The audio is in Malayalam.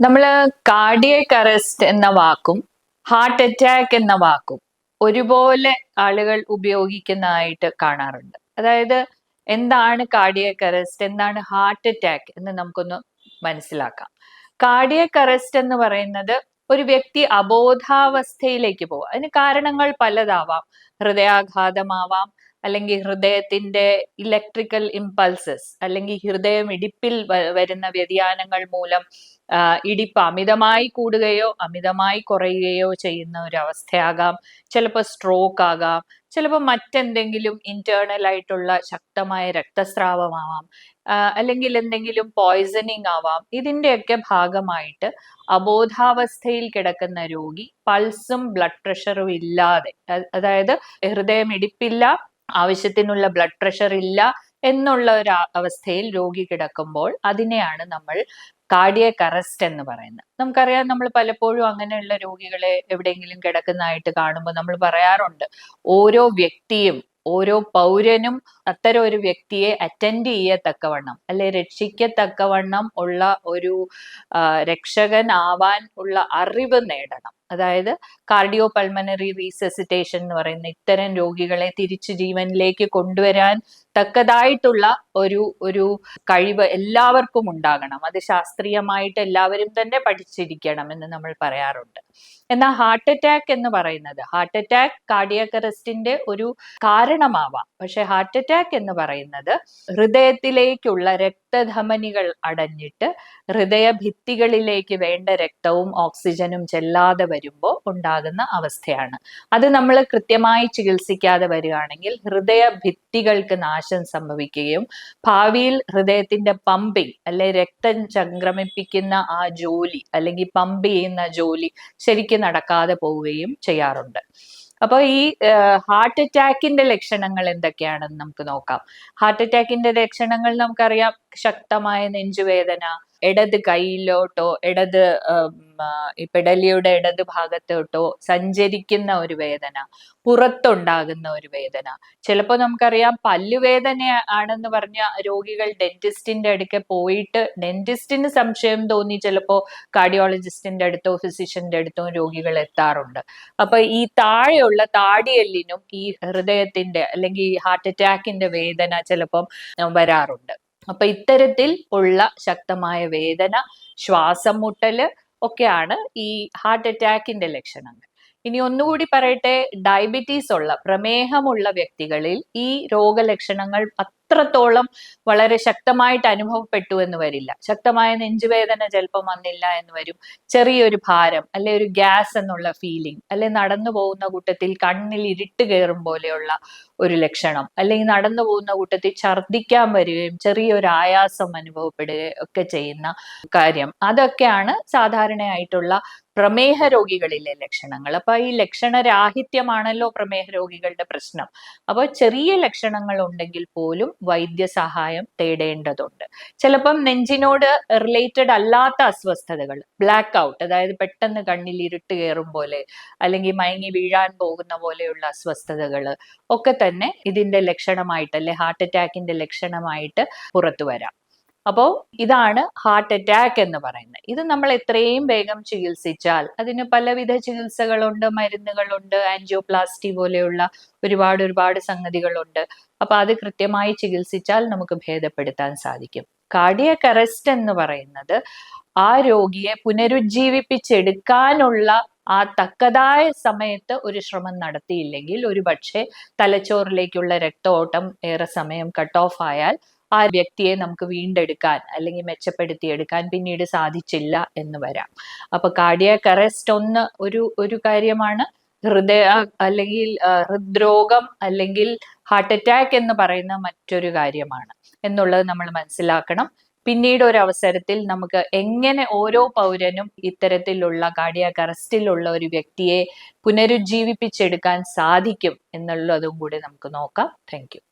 നമ്മൾ കാർഡിയക് അറസ്റ്റ് എന്ന വാക്കും ഹാർട്ട് അറ്റാക്ക് എന്ന വാക്കും ഒരുപോലെ ആളുകൾ ഉപയോഗിക്കുന്നതായിട്ട് കാണാറുണ്ട്. അതായത് എന്താണ് കാർഡിയക് അറസ്റ്റ്, എന്താണ് ഹാർട്ട് അറ്റാക്ക് എന്ന് നമുക്കൊന്ന് മനസ്സിലാക്കാം. കാർഡിയക് അറസ്റ്റ് എന്ന് പറയുന്നത് ഒരു വ്യക്തി അബോധാവസ്ഥയിലേക്ക് പോകും. അതിന് കാരണങ്ങൾ പലതാവാം. ഹൃദയാഘാതമാവാം, അല്ലെങ്കിൽ ഹൃദയത്തിന്റെ ഇലക്ട്രിക്കൽ ഇമ്പൾസസ് അല്ലെങ്കിൽ ഹൃദയമിടിപ്പിൽ വരുന്ന വ്യതിയാനങ്ങൾ മൂലം ഇടിപ്പ് അമിതമായി കൂടുകയോ അമിതമായി കുറയുകയോ ചെയ്യുന്ന ഒരു അവസ്ഥയാകാം. ചിലപ്പോൾ സ്ട്രോക്ക് ആകാം, ചിലപ്പോൾ മറ്റെന്തെങ്കിലും ഇന്റേണൽ ആയിട്ടുള്ള ശക്തമായ രക്തസ്രാവമാവാം, അല്ലെങ്കിൽ എന്തെങ്കിലും പോയ്സണിങ് ആവാം. ഇതിന്റെയൊക്കെ ഭാഗമായിട്ട് അബോധാവസ്ഥയിൽ കിടക്കുന്ന രോഗി പൾസും ബ്ലഡ് പ്രഷറും ഇല്ലാതെ, അതായത് ഹൃദയമിടിപ്പില്ല, ആവശ്യത്തിനുള്ള ബ്ലഡ് പ്രഷർ ഇല്ല എന്നുള്ള ഒരു അവസ്ഥയിൽ രോഗി കിടക്കുമ്പോൾ അതിനെയാണ് നമ്മൾ കാർഡിയക് അറസ്റ്റ് എന്ന് പറയുന്നത്. നമുക്കറിയാം, നമ്മൾ പലപ്പോഴും അങ്ങനെയുള്ള രോഗികളെ എവിടെയെങ്കിലും കിടക്കുന്നതായിട്ട് കാണുമ്പോൾ നമ്മൾ പറയാറുണ്ട്, ഓരോ വ്യക്തിയും ഓരോ പൗരനും അത്തരം ഒരു വ്യക്തിയെ അറ്റൻഡ് ചെയ്യത്തക്കവണ്ണം അല്ലെ രക്ഷിക്കത്തക്കവണ്ണം ഉള്ള ഒരു രക്ഷകൻ ആവാൻ ഉള്ള അറിവ് നേടണം. അതായത് കാർഡിയോ പൾമനറി റീസസിറ്റേഷൻ എന്ന് പറയുന്ന ഇത്തരം രോഗികളെ തിരിച്ചു ജീവനിലേക്ക് കൊണ്ടുവരാൻ തക്കതായിട്ടുള്ള ഒരു കഴിവ് എല്ലാവർക്കും ഉണ്ടാകണം. അത് ശാസ്ത്രീയമായിട്ട് എല്ലാവരും തന്നെ പഠിച്ചിരിക്കണം എന്ന് നമ്മൾ പറയാറുണ്ട്. എന്നാൽ ഹാർട്ട് അറ്റാക്ക് എന്ന് പറയുന്നത്, ഹാർട്ട് അറ്റാക്ക് കാർഡിയക് അറസ്റ്റിന്റെ ഒരു കാരണമാവാം. പക്ഷെ ഹാർട്ട് അറ്റാക്ക് എന്ന് പറയുന്നത് ഹൃദയത്തിലേക്കുള്ള രക്തധമനികൾ അടഞ്ഞിട്ട് ഹൃദയഭിത്തികളിലേക്ക് വേണ്ട രക്തവും ഓക്സിജനും ചെല്ലാതെ വരുമ്പോൾ ഉണ്ടാകുന്ന അവസ്ഥയാണ്. അത് നമ്മൾ കൃത്യമായി ചികിത്സിക്കാതെ വരികയാണെങ്കിൽ ഹൃദയഭിത്തികൾക്ക് നാശം സംഭവിക്കുകയും ഭാവിയിൽ ഹൃദയത്തിന്റെ പമ്പിങ് അല്ലെ രക്തം സംക്രമിപ്പിക്കുന്ന ആ ജോലി അല്ലെങ്കിൽ പമ്പ് ചെയ്യുന്ന ജോലി ശരിക്കും നടക്കാതെ പോവുകയും ചെയ്യാറുണ്ട്. അപ്പൊ ഈ ഹാർട്ട് അറ്റാക്കിന്റെ ലക്ഷണങ്ങൾ എന്തൊക്കെയാണെന്ന് നമുക്ക് നോക്കാം. ഹാർട്ട് അറ്റാക്കിന്റെ ലക്ഷണങ്ങൾ നമുക്കറിയാം. ശക്തമായ നെഞ്ചുവേദന, ഇടത് കൈയിലോട്ടോ ഇടത് പെടലിയുടെ ഇടത് ഭാഗത്തോട്ടോ സഞ്ചരിക്കുന്ന ഒരു വേദന, പുറത്തുണ്ടാകുന്ന ഒരു വേദന. ചിലപ്പോൾ നമുക്കറിയാം പല്ലുവേദന ആണെന്ന് പറഞ്ഞ രോഗികൾ ഡെന്റിസ്റ്റിന്റെ അടുക്കെ പോയിട്ട് ഡെന്റിസ്റ്റിന് സംശയം തോന്നി ചിലപ്പോൾ കാർഡിയോളജിസ്റ്റിന്റെ അടുത്തോ ഫിസിഷ്യന്റെ അടുത്തോ രോഗികൾ എത്താറുണ്ട്. അപ്പൊ ഈ താഴെയുള്ള താടിയെല്ലിനും ഈ ഹൃദയത്തിന്റെ അല്ലെങ്കിൽ ഈ ഹാർട്ട് അറ്റാക്കിന്റെ വേദന ചിലപ്പം വരാറുണ്ട്. അപ്പൊ ഇത്തരത്തിൽ ഉള്ള ശക്തമായ വേദന, ശ്വാസം മുട്ടല് ഒക്കെയാണ് ഈ ഹാർട്ട് അറ്റാക്കിന്റെ ലക്ഷണങ്ങൾ. ഇനി ഒന്നുകൂടി പറയട്ടെ, ഡയബറ്റീസ് ഉള്ള, പ്രമേഹമുള്ള വ്യക്തികളിൽ ഈ രോഗലക്ഷണങ്ങൾ അത്രത്തോളം വളരെ ശക്തമായിട്ട് അനുഭവപ്പെട്ടു എന്ന് വരില്ല. ശക്തമായ നെഞ്ചുവേദന ചിലപ്പം വന്നില്ല എന്ന് വരും. ചെറിയൊരു ഭാരം അല്ലെ ഒരു ഗ്യാസ് എന്നുള്ള ഫീലിംഗ്, അല്ലെ നടന്നു പോകുന്ന കൂട്ടത്തിൽ കണ്ണിൽ ഇരുട്ട് കയറും പോലെയുള്ള ഒരു ലക്ഷണം, അല്ലെങ്കിൽ നടന്നു പോകുന്ന കൂട്ടത്തിൽ ഛർദ്ദിക്കാൻ വരികയും ചെറിയൊരു ആയാസം അനുഭവപ്പെടുകയും ഒക്കെ ചെയ്യുന്ന കാര്യം, അതൊക്കെയാണ് സാധാരണയായിട്ടുള്ള പ്രമേഹ രോഗികളിലെ ലക്ഷണങ്ങൾ. അപ്പൊ ഈ ലക്ഷണരാഹിത്യമാണല്ലോ പ്രമേഹ രോഗികളുടെ പ്രശ്നം. അപ്പോൾ ചെറിയ ലക്ഷണങ്ങൾ ഉണ്ടെങ്കിൽ പോലും വൈദ്യസഹായം തേടേണ്ടതുണ്ട്. ചിലപ്പം നെഞ്ചിനോട് റിലേറ്റഡ് അല്ലാത്ത അസ്വസ്ഥതകൾ, ബ്ലാക്ക് ഔട്ട്, അതായത് പെട്ടെന്ന് കണ്ണിൽ ഇരുട്ട് കയറും പോലെ അല്ലെങ്കിൽ മയങ്ങി വീഴാൻ പോകുന്ന പോലെയുള്ള അസ്വസ്ഥതകൾ ഒക്കെ തന്നെ ഇതിന്റെ ലക്ഷണമായിട്ട് അല്ലെ ഹാർട്ട് അറ്റാക്കിന്റെ ലക്ഷണമായിട്ട് പുറത്തു വരാം. അപ്പോൾ ഇതാണ് ഹാർട്ട് അറ്റാക്ക് എന്ന് പറയുന്നത്. ഇത് നമ്മൾ എത്രയും വേഗം ചികിത്സിച്ചാൽ, അതിന് പലവിധ ചികിത്സകളുണ്ട്, മരുന്നുകളുണ്ട്, ആൻജിയോപ്ലാസ്റ്റി പോലെയുള്ള ഒരുപാട് സംഗതികളുണ്ട്. അപ്പൊ അത് കൃത്യമായി ചികിത്സിച്ചാൽ നമുക്ക് ഭേദപ്പെടുത്താൻ സാധിക്കും. കാർഡിയക് അറസ്റ്റ് എന്ന് പറയുന്നത് ആ രോഗിയെ പുനരുജ്ജീവിപ്പിച്ചെടുക്കാനുള്ള ആ തക്കതായ സമയത്ത് ഒരു ശ്രമം നടത്തിയില്ലെങ്കിൽ ഒരു പക്ഷേ തലച്ചോറിലേക്കുള്ള രക്തഓട്ടം ഏറെ സമയം കട്ട് ഓഫ് ആയാൽ ആ വ്യക്തിയെ നമുക്ക് വീണ്ടെടുക്കാൻ അല്ലെങ്കിൽ മെച്ചപ്പെടുത്തിയെടുക്കാൻ പിന്നീട് സാധിച്ചില്ല എന്ന് വരാം. അപ്പൊ കാർഡിയക് അറസ്റ്റ് ഒരു കാര്യമാണ്. ഹൃദയ അല്ലെങ്കിൽ ഹൃദ്രോഗം അല്ലെങ്കിൽ ഹാർട്ട് അറ്റാക്ക് എന്ന് പറയുന്ന മറ്റൊരു കാര്യമാണ് എന്നുള്ളത് നമ്മൾ മനസ്സിലാക്കണം. പിന്നീട് ഒരു അവസരത്തിൽ നമുക്ക് എങ്ങനെ ഓരോ പൗരനും ഇത്തരത്തിലുള്ള കാർഡിയക് അറസ്റ്റിലുള്ള ഒരു വ്യക്തിയെ പുനരുജ്ജീവിപ്പിച്ചെടുക്കാൻ സാധിക്കും എന്നുള്ളതും കൂടി നമുക്ക് നോക്കാം. Thank you.